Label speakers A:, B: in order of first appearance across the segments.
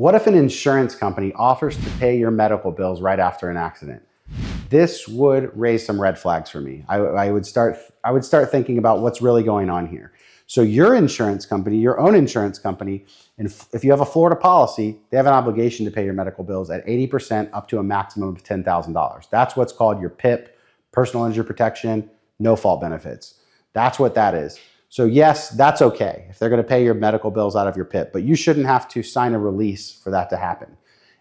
A: What if an insurance company offers to pay your medical bills right after an accident? This would raise some red flags for me. I would start thinking about what's really going on here. So your insurance company, your own insurance company, and if you have a Florida policy, they have an obligation to pay your medical bills at 80% up to a maximum of $10,000. That's what's called your PIP, personal injury protection, no fault benefits. That's what that is. So yes, that's okay if they're going to pay your medical bills out of your PIP, but you shouldn't have to sign a release for that to happen.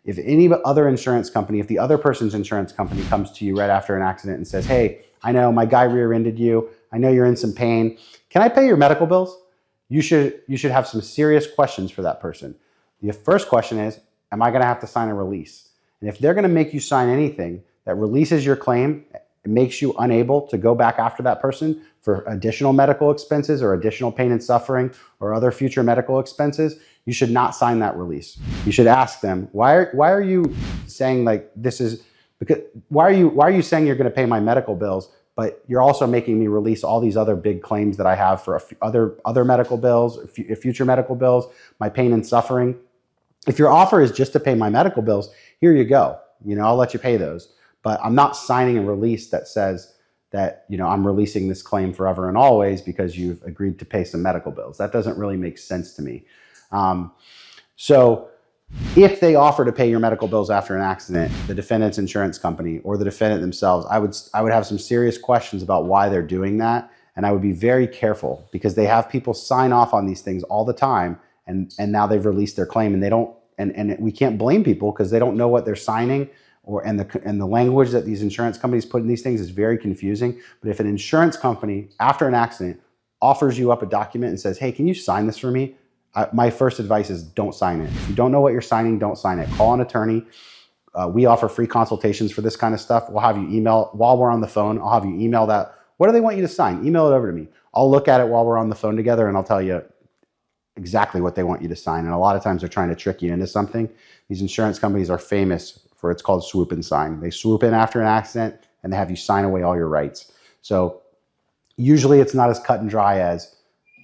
A: If any other insurance company, if the other person's insurance company comes to you right after an accident and says, hey, I know my guy rear-ended you, I know you're in some pain, can I pay your medical bills? You should have some serious questions for that person. The first question is, am I going to have to sign a release? And if they're going to make you sign anything that releases your claim, it makes you unable to go back after that person for additional medical expenses or additional pain and suffering or other future medical expenses, you should not sign that release. You should ask them, why are you saying like this is, because why are you saying you're going to pay my medical bills, but you're also making me release all these other big claims that I have for other medical bills, future medical bills, my pain and suffering. If your offer is just to pay my medical bills, here you go. I'll let you pay those. But I'm not signing a release that says that, I'm releasing this claim forever and always because you've agreed to pay some medical bills. That doesn't really make sense to me. So if they offer to pay your medical bills after an accident, the defendant's insurance company or the defendant themselves, I would have some serious questions about why they're doing that. And I would be very careful because they have people sign off on these things all the time. And now they've released their claim and they don't, and we can't blame people because they don't know what they're signing. And the language that these insurance companies put in these things is very confusing. But if an insurance company, after an accident, offers you up a document and says, hey, can you sign this for me? My first advice is don't sign it. If you don't know what you're signing, don't sign it. Call an attorney. We offer free consultations for this kind of stuff. We'll have you email, while we're on the phone, I'll have you email that. What do they want you to sign? Email it over to me. I'll look at it while we're on the phone together and I'll tell you exactly what they want you to sign. And a lot of times they're trying to trick you into something. These insurance companies are famous for, it's called swoop and sign. They swoop in after an accident and they have you sign away all your rights. So usually it's not as cut and dry as,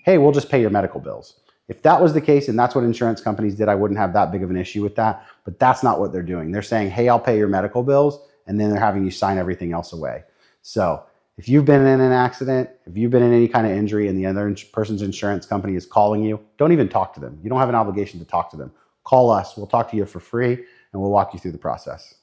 A: hey, we'll just pay your medical bills. If that was the case and that's what insurance companies did, I wouldn't have that big of an issue with that. But that's not what they're doing. They're saying, hey, I'll pay your medical bills, and then they're having you sign everything else away. So if you've been in an accident, if you've been in any kind of injury and the other person's insurance company is calling you, don't even talk to them. You don't have an obligation to talk to them. Call us. We'll talk to you for free and we'll walk you through the process.